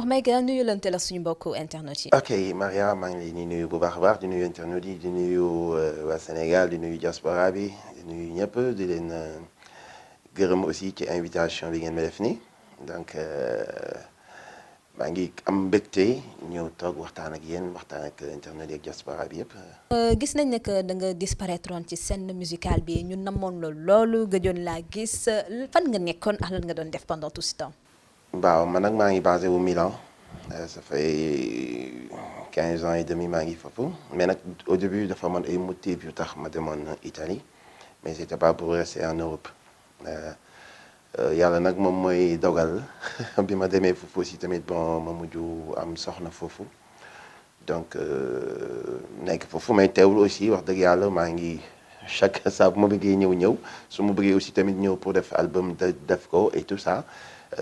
Maïga nuyulante la suñu mbokku internet yi. ok Maria maa ngi lay di nuyu bu baax a baax di nuyu internet yi di nuyu waa Sénégal di nuyu diaspora bi di nuyu ñëpp di leen gërëm aussi ci invitation bi ngeen ma def nii donc maa ngi am mbégte ñëw toog waxtaan ak yéen waxtaan ak internet yi ak diaspora bi yëpp. Gis nañ ne que da nga disparaître woon ci scène musicale bi ñu namoon la loolu gëjoon laa gis fan nga nekkoon ak lan nga doon def pendant tout ce temps. waaw man nag maa ngi basé wu Milan ça fait 15 ans et demi maa ngi foofu mais nag au début dafa amoon ay motifs yu tax ma demoon Italie mais c'était pas pour rester en Europe yàlla nag moom mooy dogal bi ma demee foofu aussi tamit bon ma mujj am soxna foofu donc nekk foofu may teewlu aussi wax dëgg yàlla maa ngi chaque saa bu ma bëggee ñëw su ma bëggee aussi tamit ñëw pour def album def ko et tout ça.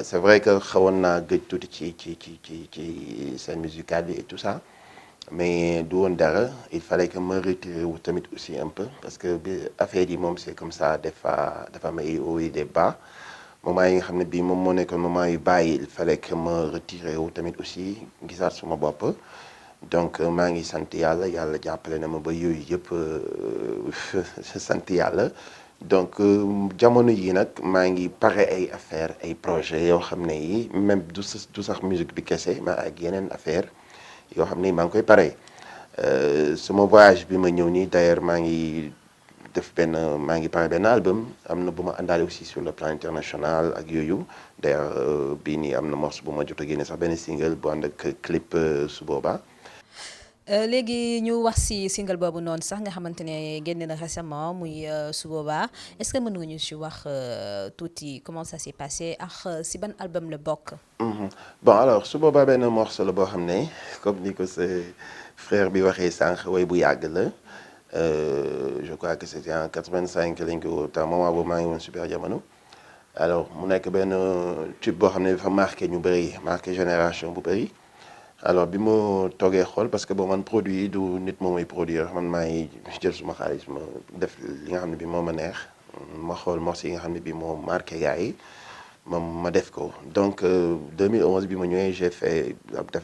C'est vrai que xawoon naa gëj tuuti ci scène musicale bi et tout ça mais du woon dara il fallait que ma retiré wu tamit aussi un peu parce que bi affaire yi moom c'est comme ça des fois dafa am ay hauts et des bas moment yi nga xam ne bii moom moo nekkoon moment yu bàyyi il fallait que ma retiré wu tamit aussi gisaat suma bopp donc maa ngi sant yàlla jàppale na ma ba yooyu yëpp sant yàlla. donc jamono yi nag maa ngi pare ay affaire ay projet yoo xam ne yi même du sax musique bi kese mais ak yeneen affaire yoo xam ne maa ngi koy pare sama voyage bi ma ñëw nii d'ailleurs maa ngi pare benn album am na bu ma àndaale aussi sur le plan international ak yooyu d'ailleurs bii nii am na morceau bu ma jot a génne sax benn single bu ànd ak clip su boobaa. léegi ñu wax ci single boobu noonu sax nga xamante ne génn na récemment muy su boobaa est-ce que mën nga ñu ci wax tuuti comment ça s'est passé ak ci ban album la bokk. bon alors su boobaa benn morceau la boo xam ne comme ni ko sa frère bi waxee sànq way bu yàgg la je crois que c'était en 85 lañ ko temps moment boobu maa ngi woon Super Jamono alors mu nekk benn tube boo xam ne dafa marqué ñu bëri marqué génération bu bëri. alors bi ma toogee xool parce que bon man produit yi du nit moo may produire man maay jël suma xaalis ma def li nga xam ne bi moo ma neex ma xool morceaux yi nga xam ne bi moo marqué gars yi ma def ko donc 2011 bi ma ñëwee def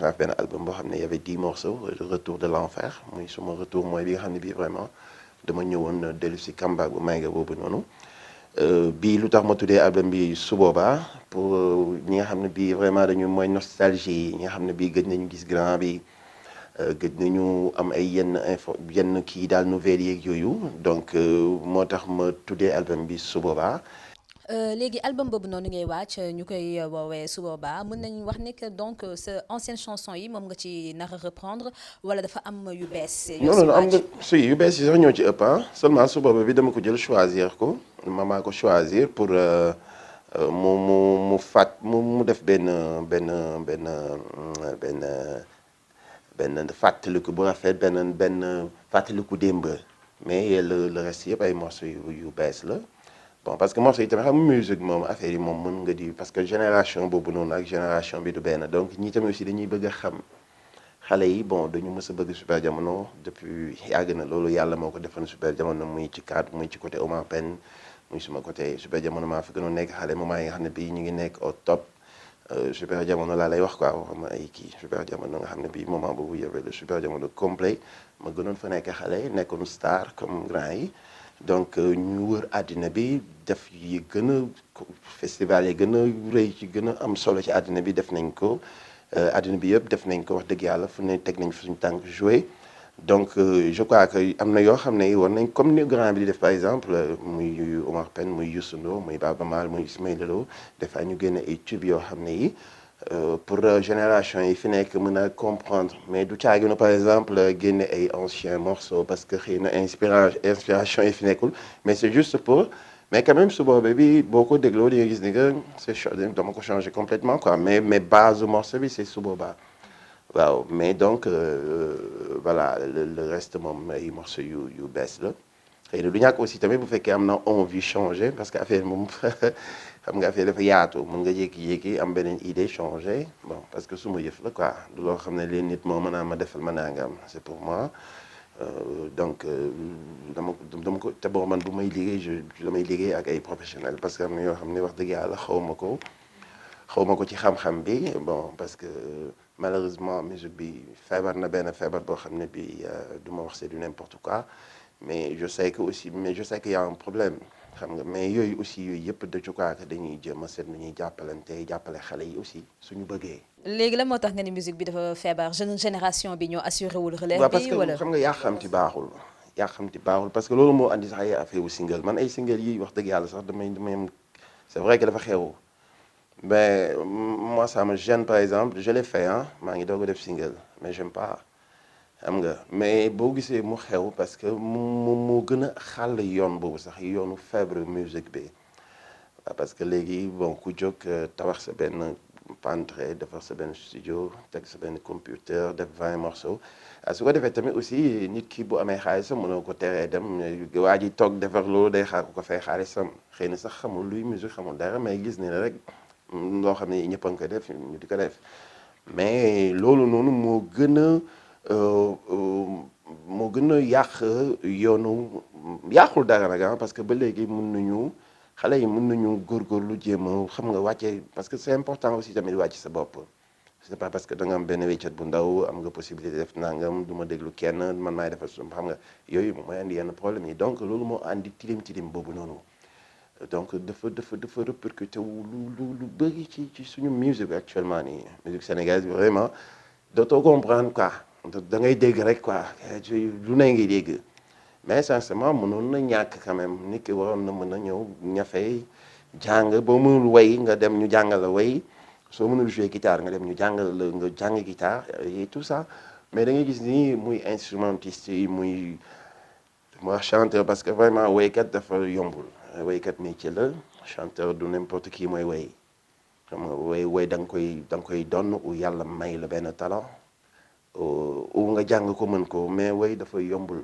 naa benn album boo xam ne y avait 10 morceaux retour de l'enfer muy suma retour mooy bi nga xam ne bi vraiment dama ñëwoon dellu si comeback bu Maïga boobu noonu bii lu tax ma tuddee album bi su boobaa pour ñi nga xam ne bii vraiment dañu mooy nostalgie ñi nga xam ne bii gëj nañu gis grand bi gëj nañu am ay yenn kii daal nouvelles yeeg yooyu donc moo tax ma tuddee album bi su boobaa. léegi album boobu noonu ngay wàcc ñu koy woowee su boobaa mën nañu wax ne que donc sa ancienne chanson yi moom nga ci nar a reprendre wala dafa am yu bees. non am nga yu bees yi sax ñoo ci ëpp seulement su booba bi dama ko jël choisir ko maa ko choisir pour mu def benn fàttaliku bu rafet benn fàttaliku démb mais le reste yëpp ay morceaux yu bees la. bon parce que morceaux yi tamit xam musique moom affaire yi moom mën nga di parce que génération boobu noonu ak génération bi du benn donc ñi tamit aussi dañuy bëgg a xam xale yi bon dañu mës a bëgg Super Jamono depuis yàgg na loolu yàlla moo ko defoon Super Jamono muy ci cadre muy ci côté Omar Pène muy suma côté Super Jamono maa fi gënoon nekk xale moment yi nga xam ne bii ñu ngi nekk au top Super Jamono laa lay wax quoi waxama ay kii Super Jamono nga xam ne bii moment boobu y avait le Super Jamono complet ma gënoon fa nekk xale nekkoon star comme grand yi donc ñu wër àddina bi def yi gën a festival yi gën a rëy ci gën a am solo ci àddina bi def nañ ko àddina bi yëpp def nañ ko wax dëgg yàlla fu ne teg nañ fa suñu tànk joué donc je crois que am na yoo xam ne war nañ comme ni grand bi di def par exemple muy Omar Pène muy Youssou Ndour muy Baaba Maal muy Ismaïla Lô des fois ñu génne ay tubes yoo xam ne yi pour génération yi fi nekk mën a comprendre mais du caaginu par exemple génne ay anciens morceaux parce que xëy na inspiration yi fi nekkul mais c'est juste pour mais quand même su boobee bi boo ko dégloo di nga gis ni que c'est dama ko changer complètement quoi mais base morceau bi c'est su boobaa waaw mais donc voilà le reste moom ay morceaux yu bees la xëy na du ñàkk aussi tamit bu fekkee am na envie changer parce que affaire moom xam nga affaire dafa yaatu mën nga jékki-jékki am beneen idée changer bon parce que suma yëf la quoi du loo xam ne leen nit moo mën a ma defal ma nangam c'est pour moi donc dama ko te boo man bu may liggéey damay liggéey ak ay professionnels parce que am na yoo xam ne wax dëgg yàlla xawma ko ci xam-xam bi bon parce que malheureusement musique bi feebar na benn feebar boo xam ne bi du ma wax c'est du n'importe quoi mais je sais que aussi mais je sais qu'il y a un problème xam nga mais yooyu aussi yooyu yëpp de quoi que dañuy jéem a seet nu ñuy jàppalante jàppale xale yi aussi suñu bëggee. léegi la moo tax nga ni musique bi dafa feebar jeune génération bi ñoo assuré wul relève waaw parce bi que wala. xam nga yaa xamti baaxul parce que loolu moo andi sax ay affaire wu single man ay single yi wax dëgg yàlla sax damay c'est vrai que dafa xew mais moi ça me gêne par exemple je l'ai fait maa ngi doog a def single mais j'aime pas xam nga mais boo gisee mu xew parce que mu gën a xàll yoon boobu sax yoonu fibre musique bi waaw parce que léegi bon ku jóg tabax sa benn pantre defar sa benn studio teg sa benn computer def 20 morceaux su ko defee tamit aussi nit ki bu amee xaalisam mënoo ko teree dem waa ji toog defar loolu day xaar ko fay xaalisam xëy na sax xamul luy musique xamul dara mais gis ne la rek loo xam ne ñëpp a ngi ko def ñu di ko def mais loolu noonu moo gën a yàq yoonu yàqul dara nag parce que ba léegi xale yi mën nañu góorgóorlu jéem a xam nga wàcce parce que c'est important aussi tamit wàcc sa bopp c'est pas parce que da nga am benn wéccat bu ndaw am nga possibilité def nangam du ma déglu kenn man maay defal sum xam nga yooyu moom mooy andi yenn problème yi donc loolu moo andi tilim boobu noonu donc dafa répercuté wu lu bëri ci suñu musique bi actuellement nii musique sénégalaise bi vraiment dootoo comprendre quoi da ngay dégg rek quoi lu ne ngi dégg mais sincèrement mënoon na ñàkk quand même nit ki waroon na mën a ñëw ñafe jàng boo mënul way nga dem ñu jàngal la way soo mënul jouer guitare nga dem ñu jàngal la nga jàng guitare et tout ça mais da ngay gis ni muy instrumentiste yi muy chanteur parce que vraiment waykat dafa yombul waykat métier la chanteur du n'importe qui mooy way xam nga way da nga koy donn ou yàlla may la benn talent ou nga jàng ko mën ko mais way dafa yombul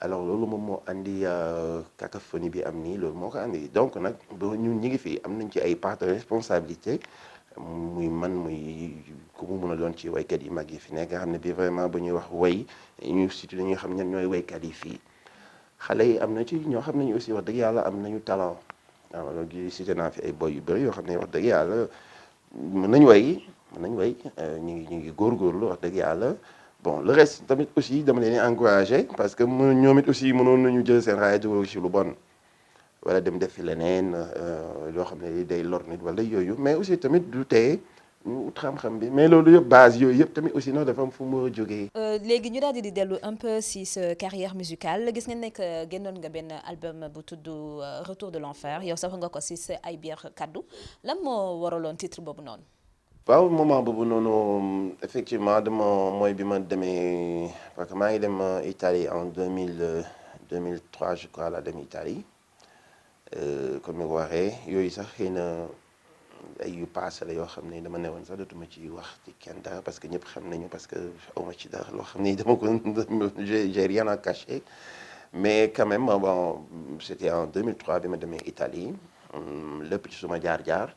alors loolu moom moo andi cacophonie bi am nii loolu moo ko andi donc nag ñun ñi ngi fi am nañ ci ay part de responsabilité muy man muy ku mu mun a doon ci waykat yi mag yi fi nekk nga xam ne bii vraiment ba ñuy wax way ñu surtout dañuy xam ñan ñooy waykat yi fii xale yi am na ci ñoo xam ne aussi wax dëgg yàlla am nañu talent waaw loolu cité naa fi ay boy yu bëri yoo xam ne wax dëgg yàlla mën nañ way ñu ngi góorgóorlu wax dëgg yàlla. Bon le reste tamit aussi dama leen di encouragé parce que ñoom it aussi mënoon nañu jël seen raaya dugal ci lu bon wala dem def fi leneen loo xam ne day lor nit wala yooyu mais aussi tamit du tee ñu ut xam-xam bi mais loolu yëpp base yooyu yëpp tamit aussi noonu dafa am fu mu war a jógee. léegi ñu daal di dellu un peu si sa carrière musicale gis ngeen nekk génnoon nga benn album bu tudd Retour de l'enfer yow sax nga ko si sa ay biir kaddu lan moo waraloon titre boobu noonu. waaw moment boobu noonu effectivement mooy bi ma demee parce que maa ngi dem Italie en 2003 je crois la dem Italie comme ni ko waxee yooyu sax xëy na ay yu passé la yoo xam ne dama newoon sax dootuma ci wax ci kenn dara parce que ñëpp xam nañu parce que awma ci dara loo xam ne dama ko j'ai rien à cacher mais quand même bon c'était en 2003 bi ma demee Italie lépp ci suma jaar-jaar.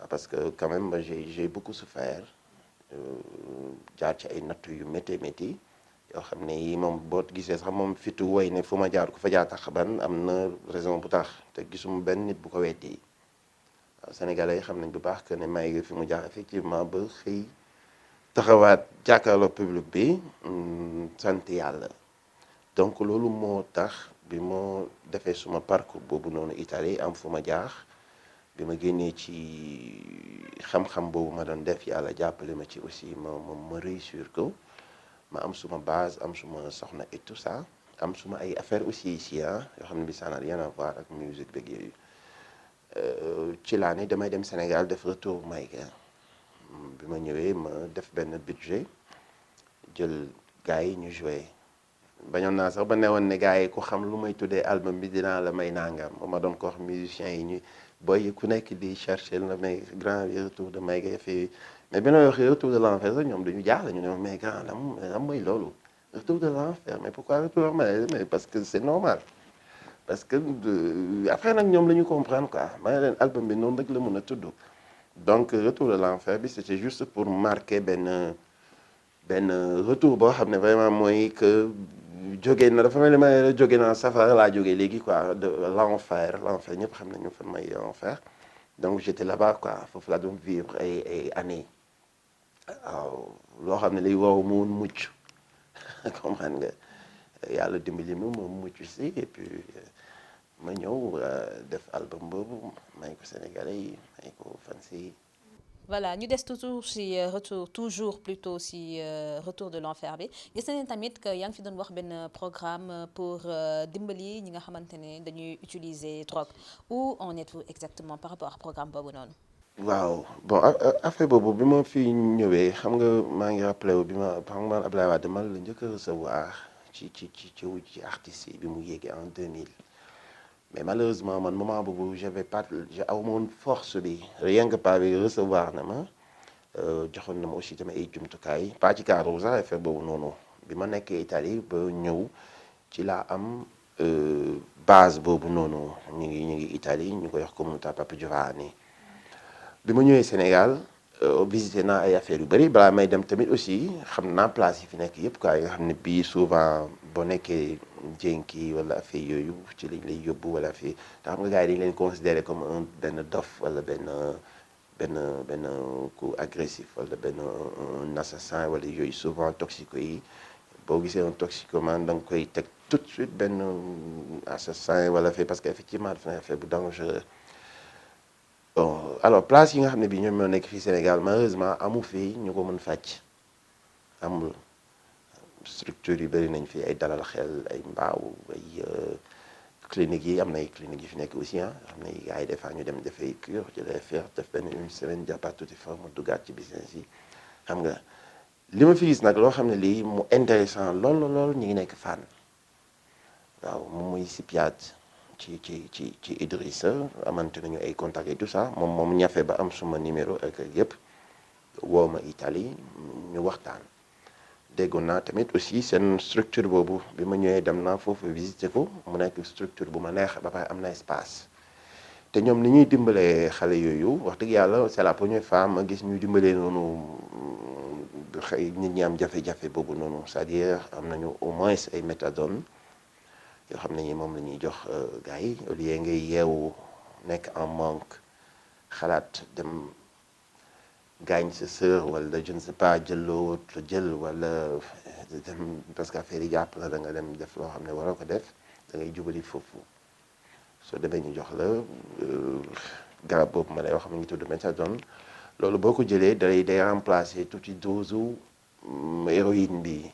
Parce que quand même j'ai beaucoup souffert jaar ci ay nattu yu métti yoo xam ne yi moom boo gisee sax moom fitu woy ne fu ma jaar ku fa jaar tax ban am na raison bu tax te gisuma benn nit bu ko weddi waaw sénégalais yi xam nañ bu baax que ne may fi mu jaar effectivement ba xëy taxawaat jàkkaarloo public bi sant yàlla donc loolu moo tax bi moo defee suma parcours boobu noonu Italie am fu ma jaar bi ma génnee ci xam-xam boobu ma doon def yàlla jàppale ma ci aussi ma réussir ko ma am suma base am suma soxna et tout ça am suma ay affaire aussi ici yoo xam ne bi ça n'a rien à voir ak musique beeg yooyu ci laa ne damay dem Sénégal def retour Maïga bi ma ñëwee ma def benn budget jël gars yi ñu joué bañoon naa sax ba newoon ne gars yi ku xam lu may tuddee album bi dinaa la may nangam ma doon ko wax musiciens yi ñu boy ku nekk di chercher la mais grand retour de Maïga fii mais bi ma waxee retour de l'enfer sax ñoom dañu jaaxle ñu ne mais grand lan mooy loolu retour de l'enfer mais pourquoi retour de Maïga mais parce que c'est normal parce que après nag ñoom la ñu comprendre quoi ma ne leen album bi noonu rek la mën a tudd donc retour de l'enfer bi c'était juste pour marquer benn retour boo xam ne vraiment mooy que jóge na dafa mel ni ma jóge naa safara laa jógee léegi quoi de l'enfer ñëpp xam nañu fan may enfer donc j'étais là-bas quoi foofu laa doon vivre ay années waaw loo xam ne li wow mu woon mucc comprendre nga yàlla dimbali ma moom mucc si et puis ma ñëw def album boobu may ko Sénégalais yi may ko fans yi. voilà ñu des toujours si retour toujours plutôt si retour de l'enfer bi gis nañu tamit que yaa ngi fi doon wax benn programme pour dimbali ñi nga xamante ne dañuy utiliser drogue où en êtes-vous exactement par rapport ak programme boobu noonu. waaw bon affaire boobu bi ma fi ñëwee xam nga maa ngi rappelé wu bi ma xam nga Abdoulaye Wade man la njëkk a recevoir ci artistes yi bi mu yéegee en 2000 mais malheureusement man moment boobu j'avais pas aw ma woon force bi rien que par bi recevoir na ma joxoon na ma aussi tamit ay jumtukaay pas ci cadre sax affaire boobu noonu bi ma nekkee Italie ba ñëw ci laa am base boobu noonu ñu ngi Italie ñu koy wax Comunità Papa Giovanni. bi ma ñëwee Sénégal visité naa ay affaires yu bëri balaa may dem tamit aussi xam naa place yi fi nekk yëpp quoi yi nga xam ne bii souvent boo nekkee jénki wala affaire yooyu ci lañ lay yóbbu wala affaire te xam nga gars yi dañ leen considéré comme benn dof wala benn ku agressif wala benn un assassin wala yooyu souvent toxico yi boo gisee un toxicomane da nga koy teg tout de suite benn assassin wala affaire parce que effectivement dafa nekk affaire bu dangereux. bon alors place yi nga xam ne bii ñoom ñoo nekk fii Sénégal malheureusement amu fii ñu ko mën fàcc amul structure yu bëri nañ fi ay dalal xel ay mbaaw ay cliniques yi am na ay cliniques yu fi nekk aussi xam ne gars yi des fois ñu dem defay cure jëlee faire def benn une semaine jàppaat tuuti fa mu duggaat ci business yi xam nga li ma fi gis nag loo xam ne lii mu intéressant lool ñu ngi nekk Fann waaw moom muy Sipiat ci Idrissa amante nañu ay contacts et tout ça moom ñafe ba am suma numéro ak yëpp woo ma Italie ñu waxtaan déggoon naa tamit aussi seen structure boobu bi ma ñëwee dem naa foofu visiter ko mu nekk structure bu ma neex ba pare am na espace te ñoom ni ñuy dimbalee xale yooyu wax dëgg yàlla c'est la première fois ma gis ñuy dimbalee noonu xëy nit ñi am jafe-jafe boobu noonu c'est-à-dire am nañu au moins ay méthadone yoo xam ne ñi moom la ñuy jox gars yi au lieu ngay yeewu nekk en manque xalaat dem gaañ sa sœur wala je ne sais pas jël loo jël wala dem parce que affaire yi jàpp la da nga dem def loo xam ne waroo ko def da ngay jubali foofu soo demee ñu jox la garab boobu ma lay wax xam ne ngi tudd méthadone loolu boo ko jëlee day remplacer tuuti dose héroïne bi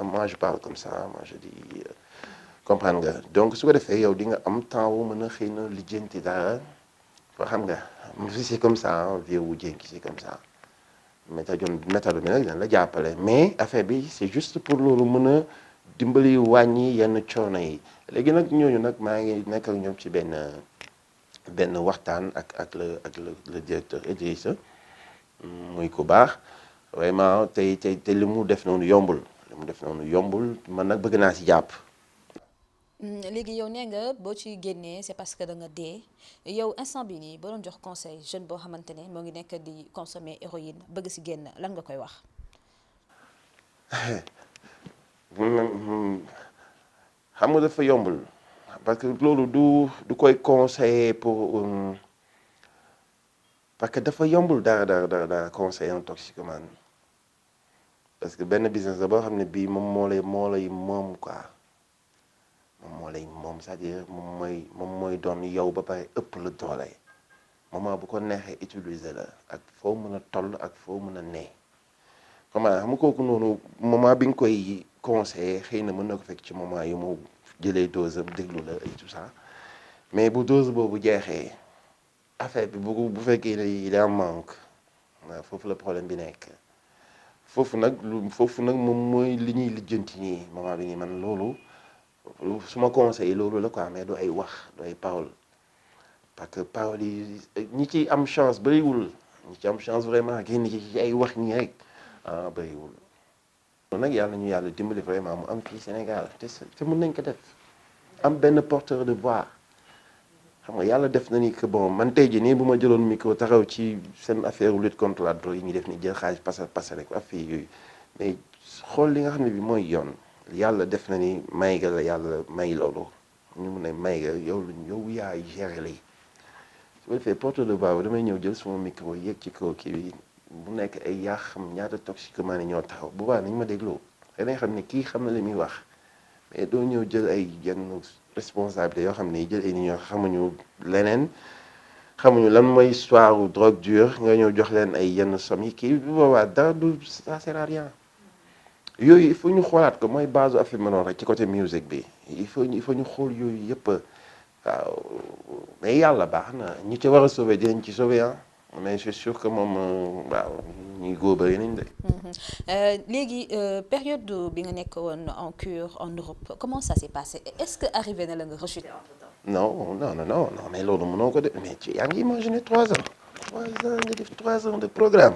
moi je parle comme ça moi je dis comprendre nga donc su ko defee yow di nga am temps wu mën a xëy na lijjanti dara foo xam nga c'est comme ça vieux wu jénki c'est comme ça méthadone bi nag dina la jàppale mais affaire bi c'est juste pour loolu mën a dimbali wàññi yenn coono yi léegi nag ñooñu nag maa ngi nekk ak ñoom ci benn waxtaan ak le directeur Idrissa muy ku baax vraiment te li mu def noonu yombul man nag bëgg naa si jàpp. léegi yow nee nga boo ci génnee c'est parce que da nga dee yow instant bi nii boo doon jox conseil jeune boo xamante ne moo ngi nekk di consommer héroïne bëgg si génn lan nga koy wax. xam nga dafa yombul parce que loolu du koy conseiller pour parce que dafa yombul dara conseiller un toxicomane parce que benn business la boo xam ne bii moom moo lay moom quoi. moom c'est-à-dire moom mooy doon yow ba pare ëpp la doole moment bu ko neexee utiliser la ak foo mën a toll ak foo mën a ne comment xam nga kooku noonu moment bi nga koy conseiller xëy na mën na ko fekk ci moment yi mu jëlee dose am déglu la et tout ça mais bu dose boobu jeexee affaire bi bu fekkee ne il est en manque waaw foofu la problème bi nekk foofu nag moom mooy li ñuy lijjanti nii moment bi nii man loolu su ma conseillé loolu la quoi mais du ay wax du ay parole parce que parole yi ñi ci am chance bëriwul ñi ci am chance vraiment génn ci ay wax ñi rek bëriwul. nag yàlla ñu yàlla dimbali vraiment mu am fii Sénégal te mën nañ ko def am benn porteur de voix xam nga yàlla def na ni que bon man tey jii nii bu ma jëloon micro taxaw ci seen affaire lutte contre la drogue yi ñuy def ni jël xaalis passer ko affaire yooyu mais xool li nga xam ne bi mooy yoon. yàlla def na ni may ga la yàlla may loolu ñu mun ne may ga yow yaay gérer lii su ko defee porte de voix damay ñëw jël suma micro yéeg ci kaw kii bi bu nekk ay yaa xam ñaata toxicomane ñoo taxaw bu baax nañu ma dégloo danañ xam ne kii xam na li muy wax mais doo ñëw jël ay yenn responsabilité yoo xam ne jël ay nit ñoo xamuñu leneen xamuñu lan mooy histoire ou drogue dure nga ñëw jox leen ay yenn somme yi kii bu boobaa dara du ça sert à rien yooyu il faut ñu xoolaat ko mooy base affaire ma noonu rek ci côté musique bi il faut ñu xool yooyu yëpp waaw mais yàlla baax na ñi ci war a sauver dinañ ci sauver ah mais c'est sûr que moom waaw ñuy góor bëri nañ de. léegi période bi nga nekk woon en cure en Europe comment ça s'est passé est-ce que arrivé na la nga rechuter entre-temps. non mais loolu mënoo ko def mais ci yaa ngi imaginer 3 ans nga def 3 ans de programme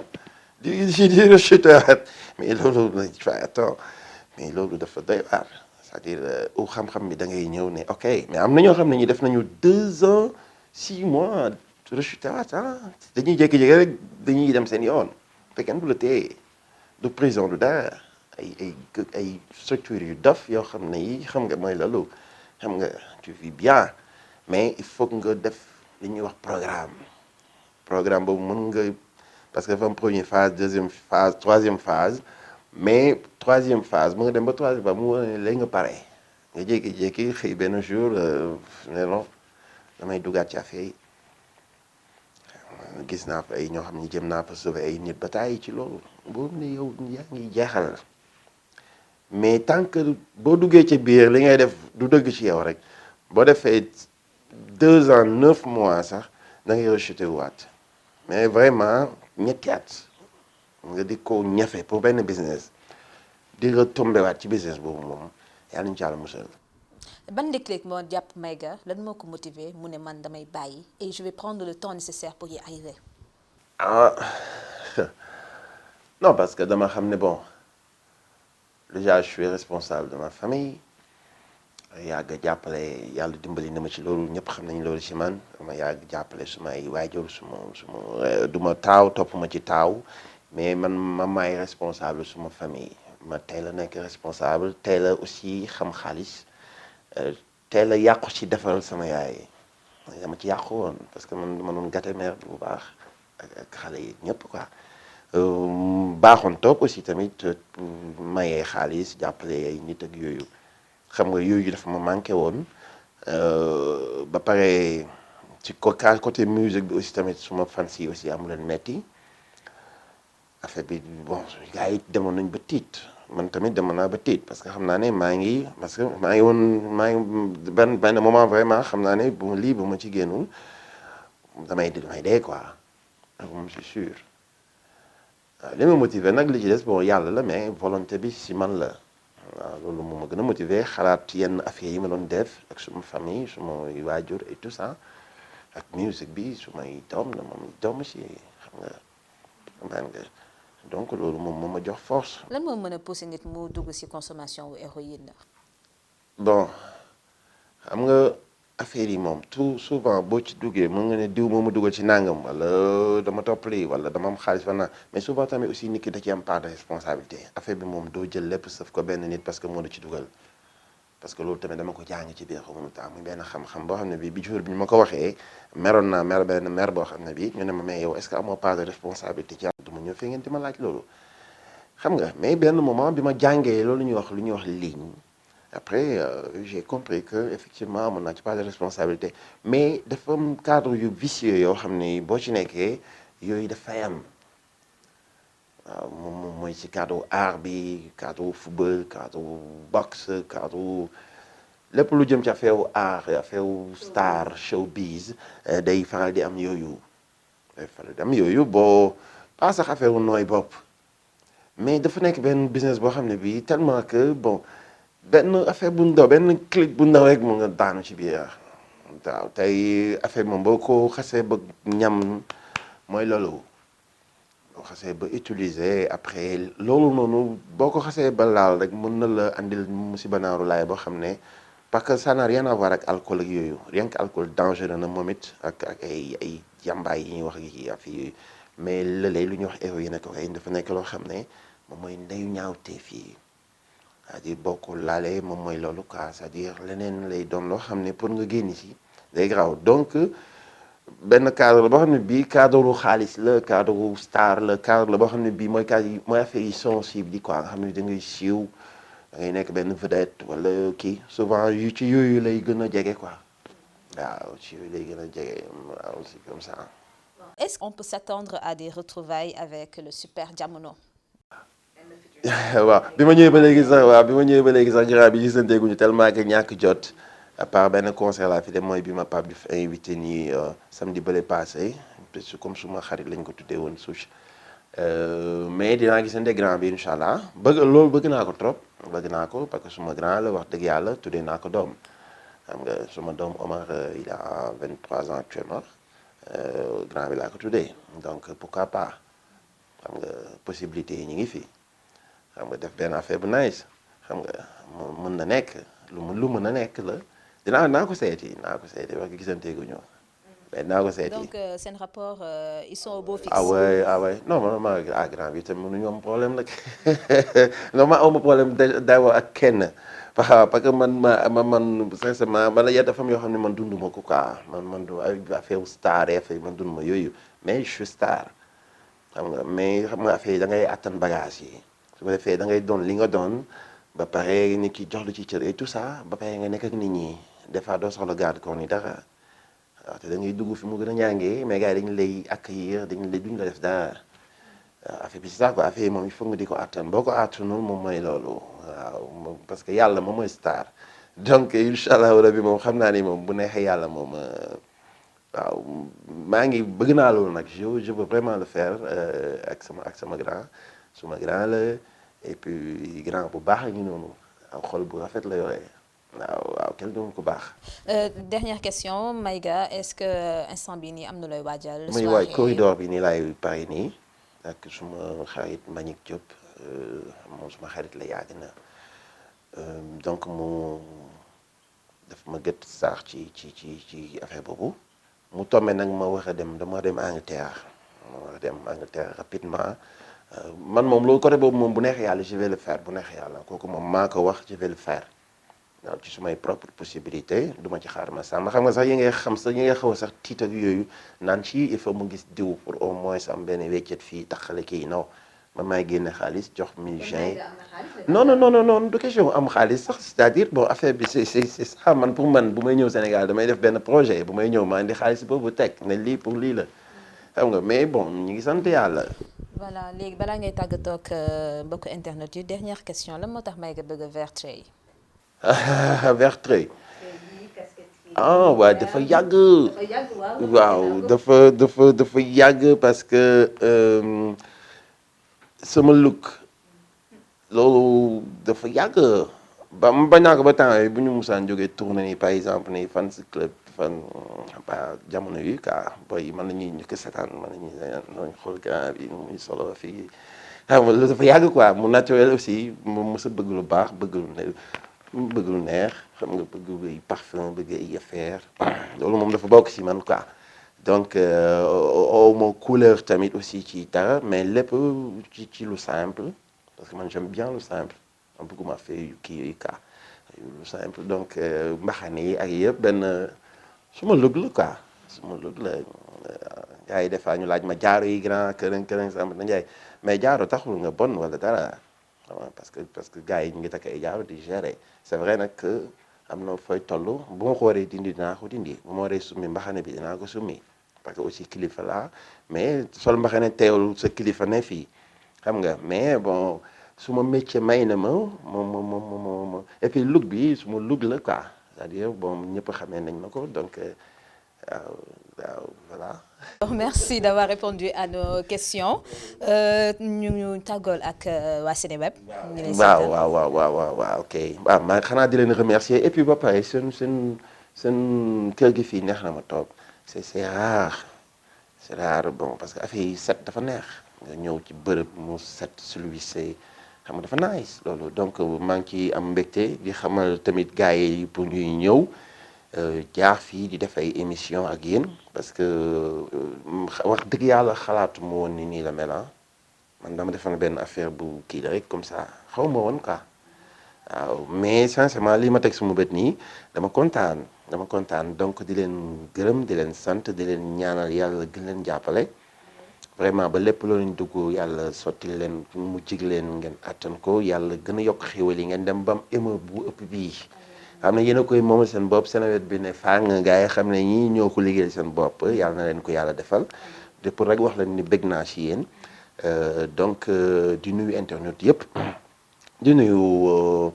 di rechuter mais loolu attends mais loolu dafa doy waar c'est-à-dire u xam-xam bi da ngay ñëw ne ok mais am na ñoo xam ne ñi def nañu 2 ans 6 mois rechuter waat dañuy jékki-jékki rek dañuy dem seen yoon te kenn du la téye du prison du dara ay structures yu dof yoo xam ne yi xam nga mooy loolu xam nga tu vis bien mais il faut nga def li ñuy wax programme boobu mën nga parce que dafa am première phase deuxième phase troisième phase mais troisième phase mu nga dem ba troisième phase mu war ne léegi nga pare nga jékki-jékki xëy benn jour ne non damay dugaat ci affaire yi gis naa fa ay ñoo xam ne jëm naa fa sauver ay nit ba tàyyi ci loolu boobu ne yow yaa ngi jeexal mais tant que boo duggee ci biir li ngay def du dëgg ci yow rek boo defee 2 ans 9 mois sax da ngay rechuter waat mais vraiment ñetti at nga di ko ñafe pour benn business di retombé waat ci business boobu moom yàlla nañu ci Yàlla musal. ban déclic moo jàpp Maïga lan moo ko motiver mu ne man damay bàyyi et je vais prendre le temps nécessaire pour y arriver. Non parce que dama xam ne bon déjà je suis responsable de ma famille yàgg jàppale yàlla dimbali na ma ci loolu ñëpp xam nañu loolu ci man dama yàgg jàppale sumay waajur suma du ma taaw topp ma ci taaw mais man maay responsable suma famille ma teel a nekk responsable teel a aussi xam xaalis teel a yàqu ci defaral sama yaay dama ci yàqu woon parce que man dama doon gâté mère bu baax ak xale yi ñëpp quoi baaxoon toog aussi tamit mayee xaalis jàppale ay nit ak yooyu xam nga yooyu dafa ma manqué woon ba pare ci côté musique bi aussi tamit suma fans yi aussi amu leen metti affaire bi bon gars yi demoon nañ ba tiit man tamit demoon naa ba tiit parce que xam naa ne maa ngi benn moment vraiment xam naa ne bu ma ci génnul damay dee quoi moom c'est sûr waaw li ma motivé nag li ci des bon yàlla la mais volonté bi si man la waaw loolu moom ma gën a motivé xalaat yenn affaires yi ma doon def ak suma famille suma waajur et tout ça ak musique bi sumay doom na moom doom si xam nga donc loolu moom moo ma jox force. lan moo mën a pousser nit mu dugg ci consommation wu héroïne. bon xam nga affaire yi moom tout souvent boo ci duggee mën nga ne diw moo ma dugal ci nangam wala dama topp lii wala dama am xaalis fa mais souvent tamit aussi nit ki da ci am part de responsabilité affaire bi moom doo jël lépp saf ko benn nit parce que moo la ci dugal parce que loolu tamit dama ko jàng ci biir xamu tax muy benn xam-xam boo xam ne bi jour bi ñu ma ko waxee meroon naa benn mer boo xam ne bi ñu ne ma mais yow est-ce que amoo part de responsabilité ci du ma ñëw fii ngeen di ma laaj loolu xam nga mais benn moment bi ma jàngee loolu lu ñuy wax ligne après j'ai compris que effectivement amoon naa ci part de responsabilité mais dafa am cadre yu vicieux yoo xam ne boo ci nekkee yooyu dafay am waaw moom mooy ci cadre art bi cadre football cadre boxe cadre lépp lu jëm ci affaire art affaire star showbiz day faral di am yooyu boo pas sax affaire nooy bopp mais dafa nekk benn business boo xam ne bii tellement que bon benn affaire bu ndaw benn clic bu ndaw rek mu nga daanu ci biir waaw tey affaire moom boo ko xasee ba ñam mooy loolu boo xasee ba utiliser après loolu noonu boo ko xasee ba laal rek mën na la andil musiba naaru laay boo xam ne parce que ça n'a rien à voir ak alcool ak yooyu rien que alcool dangereux na moom it ak ay jàmbaay yi ñuy wax yi affaire yooyu mais lële lu ñuy wax héroïne ak cocaïne dafa nekk loo xam ne moom mooy ndeyu ñaawteef yi c'est-à-dire boo ko laalee moom mooy loolu quoi c'est-à-dire leneen lay doon loo xam ne pour nga génn ci day graaw donc benn cadre la boo xam ne bii cadre xaalis la cadre star la cadre la boo xam ne bii mooy cadre yi mooy affaire yi sensible yi quoi nga xam ne da ngay siiw da ngay nekk benn vedette wala kii souvent yu ci yooyu lay gën a jege quoi waaw ci yooyu lay gën a jege waaw c'est comme ça. Est-ce qu'on peut s'attendre à des retrouvailles avec le super Jamono? waaw bi ma ñëwee ba léegi sax waaw bi ma ñëwee ba léegi sax grand bi gisanteeguñu tellement que ñàkk jot à part benn concert laa fi dem mooy bi ma Pape Diouf invité nii samedi bële passé comme suma xarit lañ ko tuddee woon Souche mais dinaa gisante grand bi incha allah bëgg naa ko trop bëgg naa ko parce que suma grand la wax dëgg yàlla tuddee naa ko doom xam nga suma doom Omar il a 23 ans actuellement grand bi laa ko tuddee donc pourquoi pas xam nga possibilité yi ñu ngi fi. xam nga def benn affaire bu nice xam nga mën na nekk lu mën a nekk la naa ko seeti wax nga gisanteeguñu mais dinaa ko seeti. Donc seen rapport ils sont au beau fixe. ah ouais non man grand bi tamit mënuñu am problème nag non ma awma problème daaw ak kenn parce que man sincèrement man la yenn dafa am yoo xam ne man dunduma ko quoi man du affaire star affaire man dunduma yooyu mais je suis star xam nga mais xam nga affaire yi da ngay attan bagage yi. su ko defee da ngay doon li nga doon ba pare nit ki jox lu ci cër et tout ça ba pare nga nekk ak nit ñi des fois doo soxla garde corps ni dara waaw te da ngay dugg fi mu gën a ñàngee mais gars yi dañu lay accueillir duñ la def dara waaw affaire bi c'est ça quoi affaire yi moom il faut nga di ko attan boo ko attanul moom mooy loolu waaw parce que yàlla moom mooy star donc incha allahu rabi moom xam naa ni moom bu neexee yàlla moom waaw maa ngi bëgg naa loolu nag je veux vraiment le faire ak sama grand. suma grand la et puis grand bu baax a ngi noonu ak xol bu rafet la yore waaw kenn doon ko baax. Dernière question Maïga est-ce que instant bii nii am na looy waajal. muy waaj corridor bi nii laay pare nii ak suma xarit Mbagnick Diop moom suma xarit la yàgg na donc mu daf ma gët saax ci affaire boobu mu tombé nag ma war a dem dama dem Angleterre rapidement. man moom loolu côté boobu moom bu neexee yàlla je vais le faire bu neexee yàlla kooku moom maa ko wax je vais le faire waaw ci sumay propre possibilité du ma ci xaar ma sàmm xam nga sax yi ngay xam sax yi ngay xaw a sax tiit ak yooyu naan ci il faut mu gis diw pour au moins am benn weccet fii taxale kii non man maay génne xaalis jox musiciens yi non du question am xaalis sax c'est-à-dire bon affaire bi c'est ça man pour man bu may ñëw Sénégal damay def benn projet bu may ñëw maa indi xaalis boobu teg ne lii pour lii la xam nga mais bon ñu ngi sant yàlla. voilà léegi balaa ngay tàggatoo ak mbokku internet yi dernière question lan moo tax Maïga bëgg a Vertrey. Vertrey waaw dafa yàgg. waaw dafa yàgg parce que sama look loolu dafa yàgg ba mu bañ naa ko ba temps yi bu ñu musaan jógee tournée nii par exemple nii fan si club fan ba jamono yi quoi boy mën nañuy ñu ko seetaan mën nañu xool grand bi muy solo fii xam nga loolu dafa yàgg quoi mu naturel aussi mu mës a bëgg lu baax bëgg lu neex xam nga bëgg ay parfum bëgg ay affaire loolu moom dafa bokk si man quoi donc au moins couleur tamit aussi ci dara mais lépp ci lu simple parce que man j'aime bien lu simple man bëgguma fee kii yooyu quoi lu simple donc mbaxane yi ak yëpp benn suma look la quoi suma look la gars yi des fois ñu laaj ma jaaro yi grand kërën sama na njaay mais jaaro taxul nga bon wala dara parce que gars yi ñu ngi takk ay jaaro di gérer c'est vrai nag que am na fooy toll bu ma ko waree dindi dinaa ko dindi bu ma waree summi mbaxane bi dinaa ko summi parce que aussi kilifa la mais sol mbaxane teewul sa kilifa ne fii xam nga mais bon suma métier may na ma moom et puis look bi suma look la quoi c'est-à-dire bon ñëpp xamee nañ ma ko donc voilà. Merci d'avoir répondu à nos questions ñu tàggool ak waa Seneweb. waaw ok waaw maa xanaa di leen remercier et puis ba pare seen kër gi fii neex na ma toog c'est rare bon parce que affaire yi set dafa neex nga ñëw ci bërëb mu set celui-ci xam nga dafa nice loolu donc maa ngi ciy am mbégte di xamal tamit gars yi pour ñuy ñëw jaar fii di def ay émission ak yéen parce que wax dëgg yàlla xalaatu ma woon ni nii la mel man dama defoon benn affaire bu kii la rek comme ça xaw ma woon quoi waaw mais sincèrement li ma teg suma bët nii dama kontaan dama kontaan donc di leen gërëm di leen sant di leen ñaanal yàlla gën leen jàppale vraiment ba lépp loo leen dugg yàlla sotti leen mu jig leen ngeen attan ko yàlla gën a yokk xéwal yi ngeen dem ba am émo bu ëpp bii xam ne yéen a koy moomal seen bopp seen wet bi ne faa nga gars yi xam ne ñii ñoo ko liggéey seen bopp yàlla na leen ko yàlla defal de pour rek wax leen ni bëgg naa ci yéen donc di nuyu internet yëpp di nuyu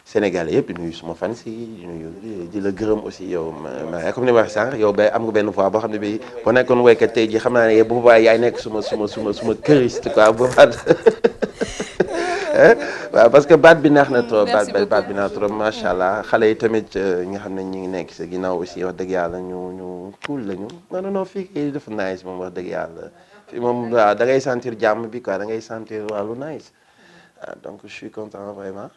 Sénégal yëpp di nuyu suma fans yi di nuyu di la gërëm aussi yow ma comme ni ma waxee sànq yow ba am nga benn voix boo xam ne bii boo nekkoon woykat tey jii xam naa ne bu boobaa yaay nekk suma choriste quoi bu baax waaw parce que baat bi neex na trop baat bi neex na trop macha allah xale yi tamit ñi nga xam ne ñu ngi nekk sa ginnaaw aussi wax dëgg yàlla ñu cool lañu non fii kii dafa nice moom wax dëgg yàlla fii moom waaw da ngay sentir jàmm bi quoi da ngay sentir waa lu nice donc je suis content vraiment.